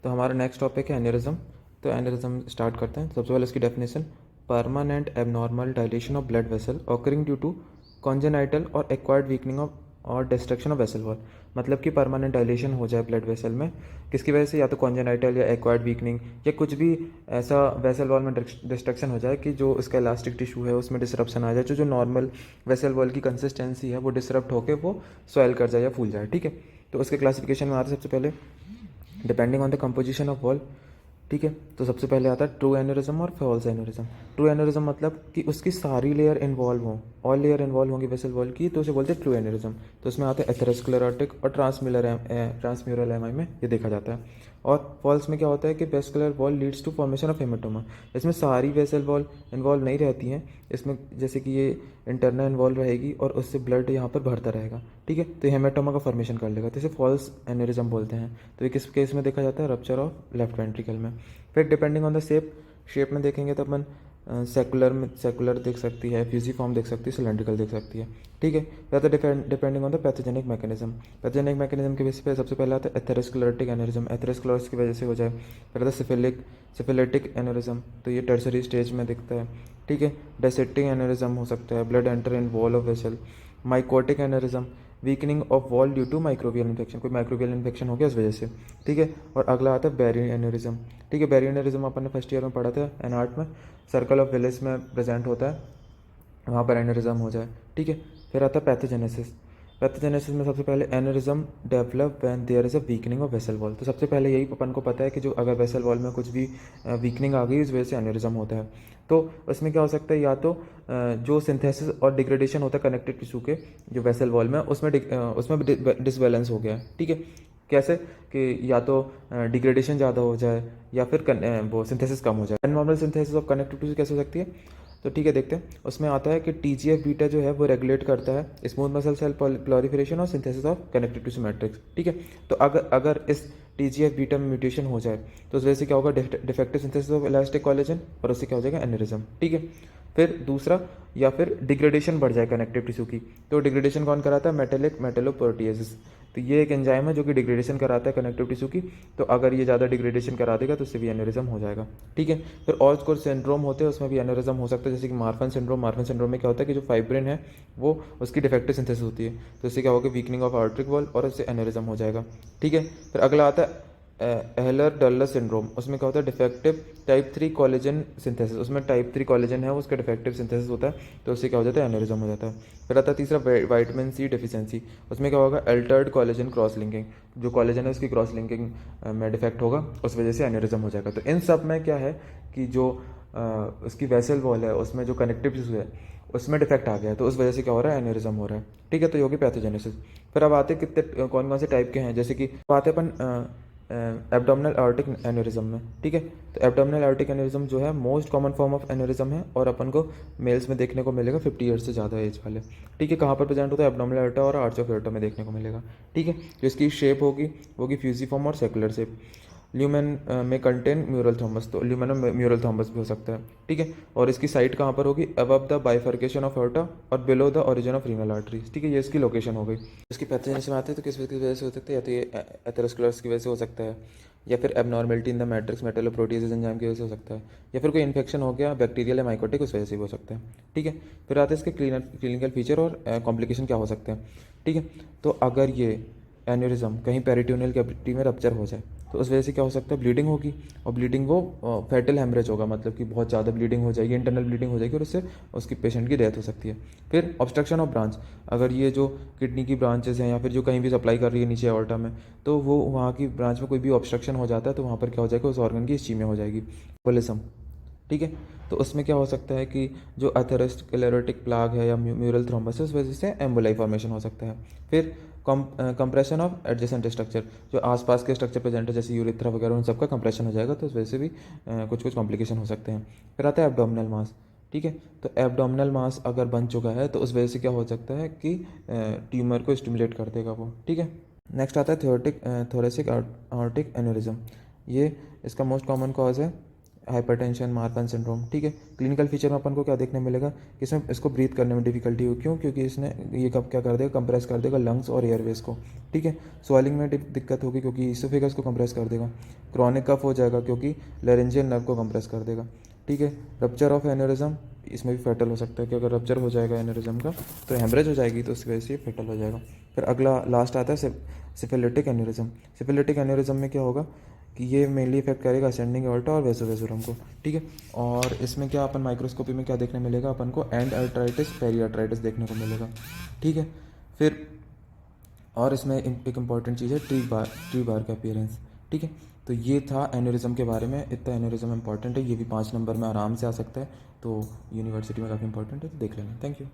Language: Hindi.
तो हमारा नेक्स्ट टॉपिक है एनेरिज्म। तो एनेरिज्म स्टार्ट करते हैं। सबसे पहले इसकी definition, permanent abnormal dilation of blood vessel occurring due to congenital और एक्वायर्ड वीकनिंग ऑफ और डिस्ट्रक्शन ऑफ वेसल वॉल। मतलब कि परमानेंट डायलेशन हो जाए ब्लड वेसल में किसकी वजह से, या तो कॉन्जेनाइटल या एक्वायर्ड वीकनिंग या कुछ भी ऐसा वेसल वॉल में डिस्ट्रक्शन हो जाए कि जो इसका इलास्टिक टिश्यू है उसमें डिसरप्शन आ जाए, जो नॉर्मल वेसल वॉल की कंसिस्टेंसी है वो डिसरप्ट होकर वो स्वेल कर जाए या फूल जाए। ठीक है, तो उसके क्लासिफिकेशन में आते हैं सबसे पहले depending on the composition of wall. ठीक है, तो सबसे पहले आता है ट्रू एन्यूरिज्म और फॉल्स एन्यूरिज्म। ट्रू एन्यूरिज्म मतलब कि उसकी सारी लेयर इन्वॉल्व हों, ऑल लेयर इन्वॉल्व होंगी वेसल वॉल की, तो उसे बोलते हैं ट्रू एन्यूरिज्म। तो उसमें आते हैं एथेरोस्क्लेरोटिक और ट्रांसम्यूरल एमआई में ये देखा जाता है। और फॉल्स में क्या होता है कि vascular wall leads to formation of haematoma. इसमें सारी वेसल वॉल इन्वॉल्व नहीं रहती हैं, इसमें जैसे कि ये इंटरनल इन्वॉल्व रहेगी और उससे ब्लड यहाँ पर भरता रहेगा। ठीक है, तो हेमेटोमा का फॉर्मेशन कर लेगा, तो इसे फॉल्स एन्यूरिज्म बोलते हैं। तो ये किस केस में देखा जाता है, रप्चर ऑफ लेफ्ट वेंट्रिकल में। फिर डिपेंडिंग ऑन द शेप में देखेंगे तो अपन सेकुलर देख सकती है, फ्यूजिफॉर्म देख सकती है, सिलेंड्रिकल देख सकती है। ठीक है, फिर आता है depending on the pathogenic mechanism. Pathogenic mechanism के बेसिस पे सबसे पहले आता है एथेरोस्क्लेरोटिक एन्यूरिज्म, एथेरोस्क्लेरोसिस की वजह से हो जाए। फिर आता है सिफिलिटिक एन्यूरिज्म, तो ये टर्सरी स्टेज में दिखता है। ठीक है, डायसेक्टिंग एन्यूरिज्म हो सकता है, blood enter in wall of vessel. Mycotic aneurysm, weakening of wall due to microbial infection, कोई माइक्रोबियल इन्फेक्शन हो गया इस वजह से। ठीक है, और अगला आता है बेरियन एन्यूरिज्म। ठीक है, बेरियन एन्यूरिज्म अपन ने फर्स्ट ईयर में पढ़ा था एनआर्ट में, सर्कल ऑफ विलिस में प्रेजेंट होता है, वहाँ पर एन्यूरिज्म हो जाए। ठीक है, फिर आता है पैथोजेनेसिस। पैथोजेनेसिस में सबसे पहले aneurysm develop when there is a weakening of vessel wall. तो सबसे पहले यही अपन को पता है कि जो अगर वेसल वॉल में कुछ भी वीकनिंग आ गई इस वजह से एन्यूरिज्म होता है। तो उसमें क्या हो सकता है, या तो जो सिंथेसिस और डिग्रेडेशन होता है कनेक्टिव टिश्यू के जो वेसल वॉल में, उसमें डिसबैलेंस हो गया है। ठीक है, कैसे कि या तो डिग्रेडेशन ज़्यादा हो जाए या फिर वो सिंथेसिस कम हो जाए। Normal synthesis of connective tissue कैसे हो सकती है, तो ठीक है देखते हैं। उसमें आता है कि TGF बीटा जो है वो रेगुलेट करता है स्मूथ मसल सेल प्लोरिफरेशन और synthesis of connective tissue matrix. ठीक है, तो अगर इस TGF बीटा में म्यूटेशन हो जाए तो उस वजह से क्या होगा, defective synthesis of elastic collagen, और उससे क्या हो जाएगा, एन्यूरिज्म। ठीक है, फिर दूसरा, या फिर डिग्रेडेशन बढ़ जाए कनेक्टिव टिश्यू की, तो डिग्रेडेशन कौन कराता है, मेटेलोप्रोटिएसिस। तो ये एक एंजाइम है जो कि डिग्रेडेशन कराता है कनेक्टिव टिश्यू की, तो अगर ये ज़्यादा डिग्रेडेशन करा देगा तो उससे भी एन्यूरिज्म हो जाएगा। ठीक है, फिर और कुछ सिंड्रोम होते हैं उसमें भी एन्यूरिज्म हो सकता है, जैसे कि मार्फन सिंड्रोम। मार्फन सिंड्रोम में क्या होता है कि जो फाइब्रिन है वो उसकी डिफेक्टिव सिंथेसिस होती है, तो इससे क्या होगा, वीकनिंग ऑफ आर्टरिक वॉल और उससे एन्यूरिज्म हो जाएगा। ठीक है, फिर अगला आता है एहलर डल्लस सिंड्रोम। उसमें क्या होता है, डिफेक्टिव टाइप 3 कोलेजन सिंथेसिस, उसमें टाइप 3 कोलेजन है उसका डिफेक्टिव सिंथेसिस होता है, तो उससे क्या हो जाता है, एन्यूरिज्म हो जाता है। फिर आता है तीसरा, विटामिन सी डिफिशियंसी। उसमें क्या होगा, अल्टर्ड कोलेजन क्रॉस लिंकिंग, जो कोलेजन है उसकी क्रॉस लिंकिंग में डिफेक्ट होगा, उस वजह से एन्यूरिज्म हो जाएगा। तो इन सब में क्या है कि जो उसकी वेसल वॉल है उसमें जो कनेक्टिव टिश्यू है उसमें डिफेक्ट आ गया है, तो उस वजह से क्या हो रहा है, एन्यूरिज्म हो रहा है। ठीक है, तो ये होगी पैथोजेनेसिस। फिर अब आते कितने कौन कौन से टाइप के हैं, जैसे कि आते अपन एब्डोमिनल आर्टिक एन्यूरिज्म में। ठीक है, तो एब्डोमिनल आर्टिक एन्यूरिज्म जो है most common form of aneurysm है, और अपन को मेल्स में देखने को मिलेगा 50 ईयर्स से ज़्यादा एज वाले। ठीक है, कहाँ पर प्रेजेंट होता है, एब्डोमिनल एर्टा और आर्च ऑफ एर्टा में देखने को मिलेगा। ठीक है, जो इसकी शेप होगी वो होगी फ्यूजिफॉर्म और सेकुलर शेप। ल्यूमेन में कंटेन म्यूरल थॉम्बस, तो ल्यूमेन में म्यूरल थॉम्बस भी हो सकता है। ठीक है, और इसकी साइट कहाँ पर होगी, अबव द बाइफर्केशन ऑफ अर्टा और below the origin of renal arteries. ठीक है, ये इसकी लोकेशन हो गई। इसकी पैथोजेनेसिस में आते हैं तो किस वजह से हो सकता है, या तो ये एथेरोस्क्लेरोसिस की वजह से हो सकता है, या फिर abnormality in the matrix metalloproteinases enzyme की वजह से हो सकता है, या फिर कोई इन्फेक्शन हो गया बैक्टीरियल या माइकोटिक उस वजह से भी हो सकता है। ठीक है, फिर आते हैं इसके क्लिनिकल फीचर और कॉम्प्लिकेशन क्या हो सकते हैं। ठीक है, तो अगर ये एन्यूरिज्म कहीं पेरिटोनियल कैविटी में रप्चर हो जाए तो उस वजह से क्या हो सकता है, ब्लीडिंग होगी, और ब्लीडिंग वो फैटल हेमरेज होगा, मतलब कि बहुत ज़्यादा ब्लीडिंग हो जाएगी, इंटरनल ब्लीडिंग हो जाएगी, और उससे उसकी पेशेंट की डेथ हो सकती है। फिर ऑब्स्ट्रक्शन ऑफ ब्रांच, अगर ये जो किडनी की ब्रांचेज हैं या फिर जो कहीं भी सप्लाई कर रही है नीचे एओर्टा में, तो वो वहाँ की ब्रांच में कोई भी ऑब्स्ट्रक्शन हो जाता है तो वहाँ पर क्या हो जाएगा, उस ऑर्गन की इस्चीमिया हो जाएगी, एम्बोलिज्म। ठीक है, तो उसमें क्या हो सकता है कि जो एथेरोस्क्लेरोटिक प्लाग है या म्यूरल थ्रोम्बोसिस वजह से एम्बोलाई फॉर्मेशन हो सकता है। फिर कंप्रेशन ऑफ एडजेसेंट स्ट्रक्चर, जो आसपास के स्ट्रक्चर प्रेजेंट है जैसे यूरिथ्रा वगैरह, उन सबका कंप्रेशन हो जाएगा, तो उस वजह से भी कुछ कुछ कॉम्प्लिकेशन हो सकते हैं। फिर आता है एब्डोमिनल मास। ठीक है, तो एब्डोमिनल मास अगर बन चुका है तो उस वजह से क्या हो सकता है कि ट्यूमर को स्टिमुलेट कर देगा वो। ठीक है, नेक्स्ट आता है थोरेसिक आर्टिक एन्यूरिज्म। ये इसका मोस्ट कॉमन कॉज है हाइपरटेंशन, मार्फन सिंड्रोम। ठीक है, क्लिनिकल फीचर में अपन को क्या देखने मिलेगा कि इसमें इसको ब्रीथ करने में डिफिकल्टी हो, क्यों? क्योंकि इसने ये कब क्या कर देगा, कंप्रेस कर देगा लंग्स और एयरवेज को। ठीक है, स्वेलिंग में दिक्कत होगी क्योंकि इसोफेगस को कंप्रेस कर देगा। क्रॉनिक कफ हो जाएगा क्योंकि लैरेंजियल नर्व को कंप्रेस कर देगा। ठीक है, रप्चर ऑफ एन्यूरिज्म, इसमें भी फेटल हो सकता है कि अगर रप्चर हो जाएगा एन्यूरिज्म का तो हेमरेज हो जाएगी, तो उसकी वजह से फेटल हो जाएगा। फिर अगला लास्ट आता है सिफिलिटिक एन्यूरिज्म। सिफिलिटिक एन्यूरिज्म में क्या होगा कि ये मेनली इफेक्ट करेगा असेंडिंग एओर्टा और वेसोवेसोरम को। ठीक है, और इसमें क्या अपन माइक्रोस्कोपी में क्या देखने मिलेगा, अपन को एंड आर्टराइटिस, पेरी आर्टराइटिस देखने को मिलेगा। ठीक है, फिर और इसमें एक इम्पॉर्टेंट चीज़ है ट्री बार का अपीयरेंस। ठीक है, तो ये था एन्यूरिज्म के बारे में। इतना एन्यूरिज्म इंपॉर्टेंट है, ये भी 5 नंबर में आराम से आ सकता है, तो यूनिवर्सिटी में काफ़ी इंपॉर्टेंट है, तो देख लेना। Thank you.